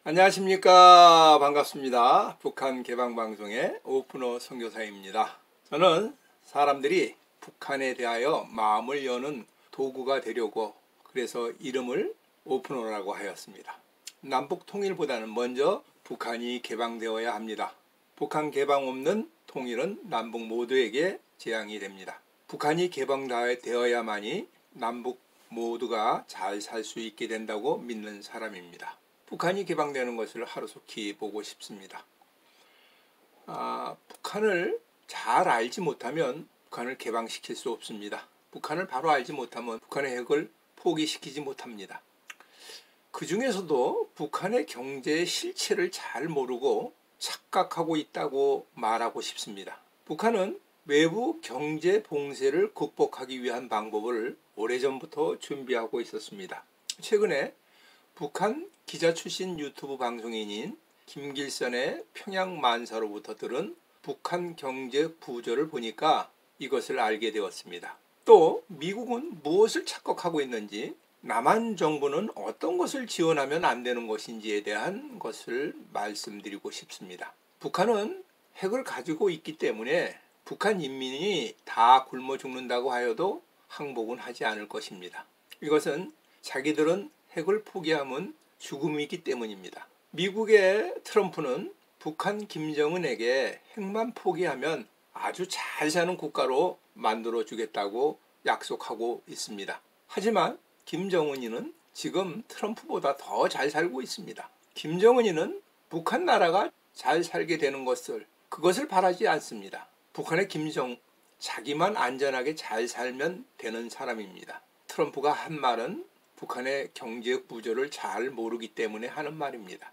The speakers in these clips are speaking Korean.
안녕하십니까. 반갑습니다. 북한 개방방송의 오프너 선교사입니다. 저는 사람들이 북한에 대하여 마음을 여는 도구가 되려고 그래서 이름을 오프너라고 하였습니다. 남북 통일보다는 먼저 북한이 개방되어야 합니다. 북한 개방 없는 통일은 남북 모두에게 재앙이 됩니다. 북한이 개방되어야만이 남북 모두가 잘 살 수 있게 된다고 믿는 사람입니다. 북한이 개방되는 것을 하루속히 보고 싶습니다. 북한을 잘 알지 못하면 북한을 개방시킬 수 없습니다. 북한을 바로 알지 못하면 북한의 핵을 포기시키지 못합니다. 그 중에서도 북한의 경제의 실체를 잘 모르고 착각하고 있다고 말하고 싶습니다. 북한은 외부 경제 봉쇄를 극복하기 위한 방법을 오래전부터 준비하고 있었습니다. 최근에 북한 기자 출신 유튜브 방송인인 김길선의 평양만사로부터 들은 북한 경제 구조를 보니까 이것을 알게 되었습니다. 또 미국은 무엇을 착각하고 있는지, 남한 정부는 어떤 것을 지원하면 안 되는 것인지에 대한 것을 말씀드리고 싶습니다. 북한은 핵을 가지고 있기 때문에 북한 인민이 다 굶어 죽는다고 하여도 항복은 하지 않을 것입니다. 이것은 자기들은 핵을 포기하면 죽음이기 때문입니다. 미국의 트럼프는 북한 김정은에게 핵만 포기하면 아주 잘 사는 국가로 만들어 주겠다고 약속하고 있습니다. 하지만 김정은이는 지금 트럼프보다 더 잘 살고 있습니다. 김정은이는 북한 나라가 잘 살게 되는 그것을 바라지 않습니다. 북한의 자기만 안전하게 잘 살면 되는 사람입니다. 트럼프가 한 말은 북한의 경제 구조를 잘 모르기 때문에 하는 말입니다.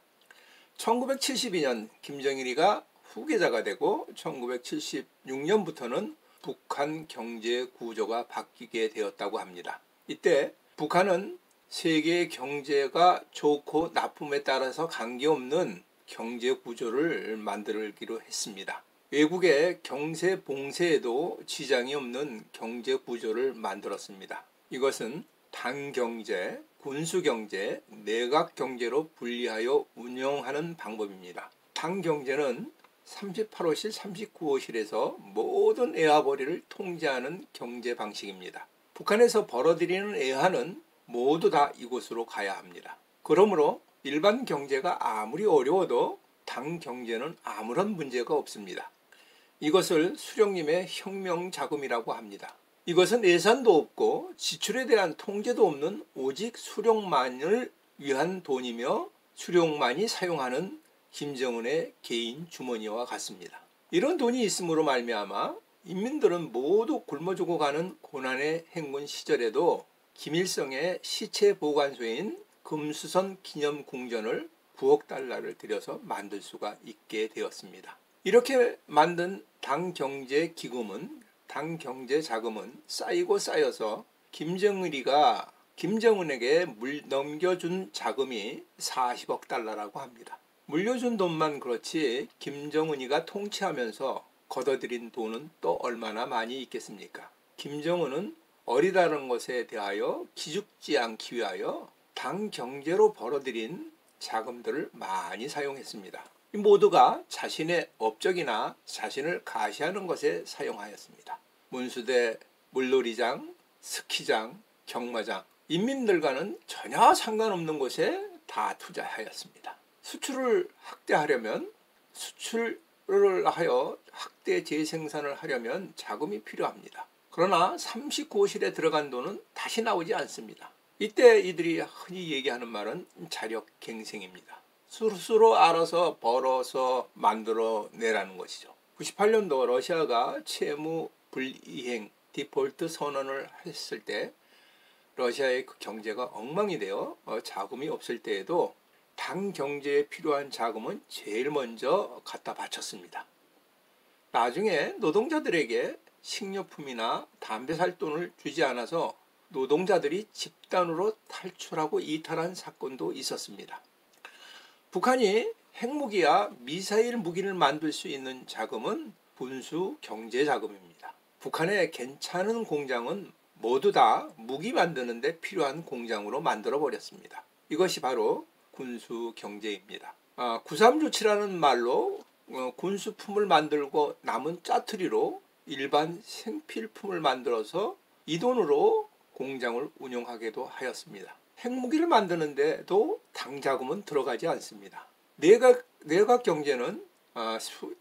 1972년 김정일이가 후계자가 되고 1976년부터는 북한 경제 구조가 바뀌게 되었다고 합니다. 이때 북한은 세계의 경제가 좋고 나쁨에 따라서 관계없는 경제 구조를 만들기로 했습니다. 외국의 경제 봉쇄에도 지장이 없는 경제 구조를 만들었습니다. 이것은 당경제, 군수경제, 내각경제로 분리하여 운영하는 방법입니다. 당경제는 38호실, 39호실에서 모든 애화벌이를 통제하는 경제 방식입니다. 북한에서 벌어들이는 애화는 모두 다 이곳으로 가야 합니다. 그러므로 일반 경제가 아무리 어려워도 당경제는 아무런 문제가 없습니다. 이것을 수령님의 혁명자금이라고 합니다. 이것은 예산도 없고 지출에 대한 통제도 없는 오직 수령만을 위한 돈이며 수령만이 사용하는 김정은의 개인 주머니와 같습니다. 이런 돈이 있음으로 말미암아 인민들은 모두 굶어 죽어가는 고난의 행군 시절에도 김일성의 시체 보관소인 금수선 기념궁전을 9억 달러를 들여서 만들 수가 있게 되었습니다. 이렇게 만든 당경제 자금은 쌓이고 쌓여서 김정일이가 김정은에게 넘겨준 자금이 40억 달러라고 합니다. 물려준 돈만 그렇지 김정은이가 통치하면서 걷어들인 돈은 또 얼마나 많이 있겠습니까? 김정은은 어리다는 것에 대하여 기죽지 않기 위하여 당경제로 벌어들인 자금들을 많이 사용했습니다. 이 모두가 자신의 업적이나 자신을 가시하는 것에 사용하였습니다. 문수대, 물놀이장, 스키장, 경마장, 인민들과는 전혀 상관없는 곳에 다 투자하였습니다. 수출을 확대하려면 수출을 하여 확대 재생산을 하려면 자금이 필요합니다. 그러나 39호실에 들어간 돈은 다시 나오지 않습니다. 이때 이들이 흔히 얘기하는 말은 자력갱생입니다. 스스로 알아서 벌어서 만들어내라는 것이죠. 98년도 러시아가 채무 불이행 디폴트 선언을 했을 때 러시아의 그 경제가 엉망이 되어 자금이 없을 때에도 당 경제에 필요한 자금은 제일 먼저 갖다 바쳤습니다. 나중에 노동자들에게 식료품이나 담배 살 돈을 주지 않아서 노동자들이 집단으로 탈출하고 이탈한 사건도 있었습니다. 북한이 핵무기와 미사일 무기를 만들 수 있는 자금은 분수 경제 자금입니다. 북한의 괜찮은 공장은 모두 다 무기 만드는 데 필요한 공장으로 만들어 버렸습니다. 이것이 바로 군수 경제입니다. 구삼조치라는 말로 군수품을 만들고 남은 짜투리로 일반 생필품을 만들어서 이 돈으로 공장을 운영하기도 하였습니다. 핵무기를 만드는데도 당자금은 들어가지 않습니다. 내각 경제는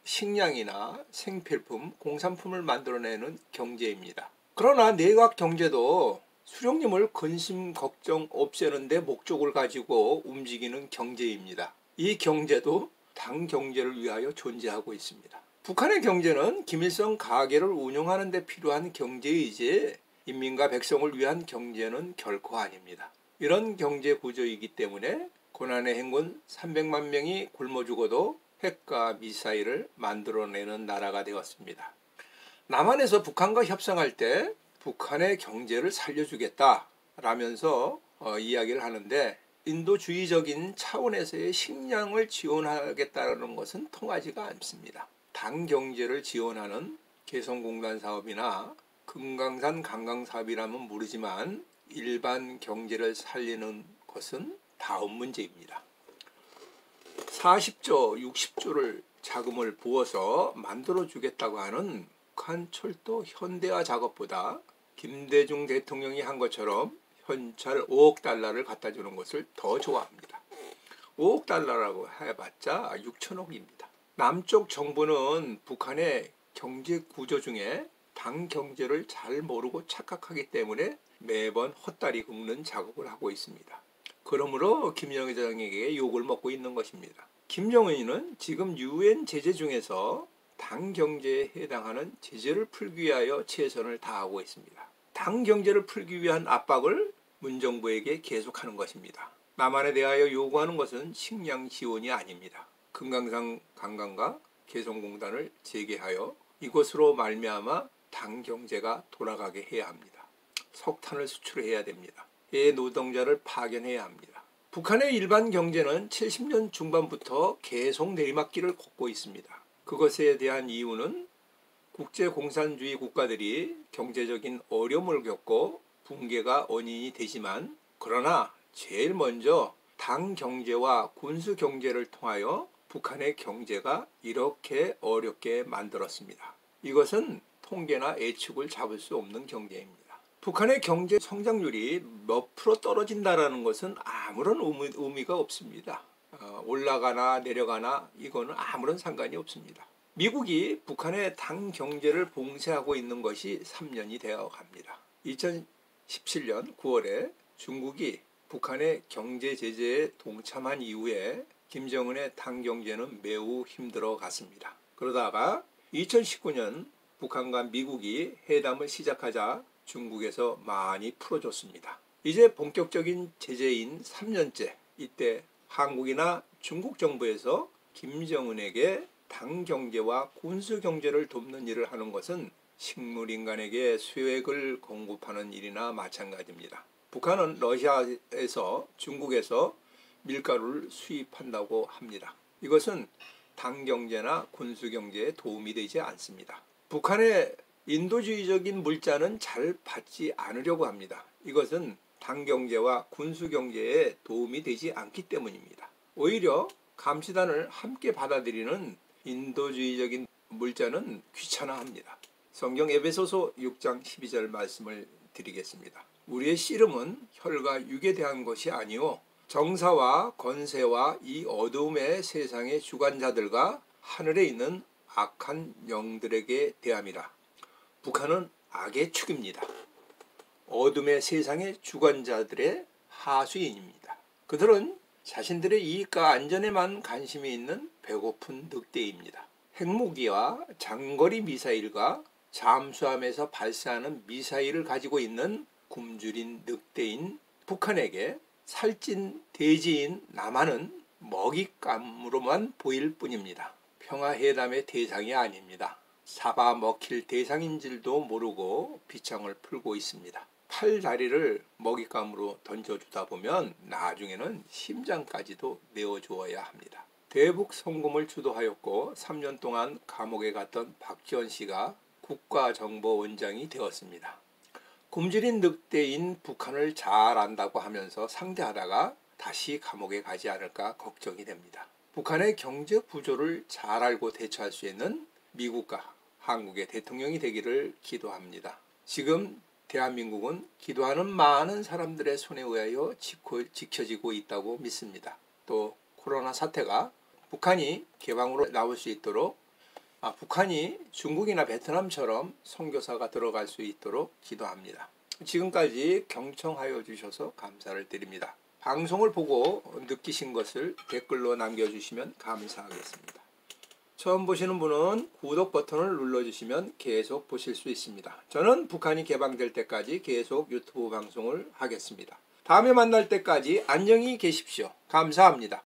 식량이나 생필품, 공산품을 만들어내는 경제입니다. 그러나 내각 경제도 수령님을 근심 걱정 없애는 데 목적을 가지고 움직이는 경제입니다. 이 경제도 당 경제를 위하여 존재하고 있습니다. 북한의 경제는 김일성 가계를 운영하는 데 필요한 경제이지 인민과 백성을 위한 경제는 결코 아닙니다. 이런 경제 구조이기 때문에 고난의 행군 300만 명이 굶어 죽어도 핵과 미사일을 만들어내는 나라가 되었습니다. 남한에서 북한과 협상할 때 북한의 경제를 살려주겠다라면서 이야기를 하는데 인도주의적인 차원에서의 식량을 지원하겠다는 것은 통하지가 않습니다. 당 경제를 지원하는 개성공단 사업이나 금강산 관광사업이라면 모르지만 일반 경제를 살리는 것은 다음 문제입니다. 40조, 60조를 자금을 부어서 만들어주겠다고 하는 북한 철도 현대화 작업보다 김대중 대통령이 한 것처럼 현찰 5억 달러를 갖다 주는 것을 더 좋아합니다. 5억 달러라고 해봤자 6천억입니다. 남쪽 정부는 북한의 경제 구조 중에 당 경제를 잘 모르고 착각하기 때문에 매번 헛다리 긁는 작업을 하고 있습니다. 그러므로 김정일 회장에게 욕을 먹고 있는 것입니다. 김정은이는 지금 UN 제재 중에서 당 경제에 해당하는 제재를 풀기 위하여 최선을 다하고 있습니다. 당 경제를 풀기 위한 압박을 문정부에게 계속하는 것입니다. 남한에 대하여 요구하는 것은 식량 지원이 아닙니다. 금강산 관광과 개성공단을 재개하여 이것으로 말미암아 당 경제가 돌아가게 해야 합니다. 석탄을 수출해야 됩니다. 노동자를 파견해야 합니다. 북한의 일반 경제는 70년 중반부터 계속 내리막길을 걷고 있습니다. 그것에 대한 이유는 국제공산주의 국가들이 경제적인 어려움을 겪고 붕괴가 원인이 되지만 그러나 제일 먼저 당 경제와 군수 경제를 통하여 북한의 경제가 이렇게 어렵게 만들었습니다. 이것은 통계나 예측을 잡을 수 없는 경제입니다. 북한의 경제 성장률이 몇 프로 떨어진다는 것은 아무런 의미가 없습니다. 올라가나 내려가나 이거는 아무런 상관이 없습니다. 미국이 북한의 당 경제를 봉쇄하고 있는 것이 3년이 되어 갑니다. 2017년 9월에 중국이 북한의 경제 제재에 동참한 이후에 김정은의 당 경제는 매우 힘들어 갔습니다. 그러다가 2019년 북한과 미국이 회담을 시작하자 중국에서 많이 풀어줬습니다. 이제 본격적인 제재인 3년째, 이때 한국이나 중국 정부에서 김정은에게 당 경제와 군수 경제를 돕는 일을 하는 것은 식물인간에게 수액을 공급하는 일이나 마찬가지입니다. 북한은 러시아에서 중국에서 밀가루를 수입한다고 합니다. 이것은 당 경제나 군수 경제에 도움이 되지 않습니다. 북한의 인도주의적인 물자는 잘 받지 않으려고 합니다. 이것은 당 경제와 군수 경제에 도움이 되지 않기 때문입니다. 오히려 감시단을 함께 받아들이는 인도주의적인 물자는 귀찮아합니다. 성경 에베소서 6장 12절 말씀을 드리겠습니다. 우리의 씨름은 혈과 육에 대한 것이 아니요 정사와 권세와 이 어두움의 세상의 주관자들과 하늘에 있는 악한 영들에게 대함이라. 북한은 악의 축입니다. 어둠의 세상의 주관자들의 하수인입니다. 그들은 자신들의 이익과 안전에만 관심이 있는 배고픈 늑대입니다. 핵무기와 장거리 미사일과 잠수함에서 발사하는 미사일을 가지고 있는 굶주린 늑대인 북한에게 살찐 돼지인 남한은 먹잇감으로만 보일 뿐입니다. 평화회담의 대상이 아닙니다. 잡아먹힐 대상인 줄도 모르고 비창을 풀고 있습니다. 팔다리를 먹잇감으로 던져주다 보면 나중에는 심장까지도 내어주어야 합니다. 대북 성공을 주도하였고 3년 동안 감옥에 갔던 박지원 씨가 국가정보원장이 되었습니다. 굶주린 늑대인 북한을 잘 안다고 하면서 상대하다가 다시 감옥에 가지 않을까 걱정이 됩니다. 북한의 경제 구조를 잘 알고 대처할 수 있는 미국과 한국의 대통령이 되기를 기도합니다. 지금 대한민국은 기도하는 많은 사람들의 손에 의하여 지켜지고 있다고 믿습니다. 또 코로나 사태가 북한이 개방으로 나올 수 있도록 북한이 중국이나 베트남처럼 선교사가 들어갈 수 있도록 기도합니다. 지금까지 경청하여 주셔서 감사를 드립니다. 방송을 보고 느끼신 것을 댓글로 남겨주시면 감사하겠습니다. 처음 보시는 분은 구독 버튼을 눌러주시면 계속 보실 수 있습니다. 저는 북한이 개방될 때까지 계속 유튜브 방송을 하겠습니다. 다음에 만날 때까지 안녕히 계십시오. 감사합니다.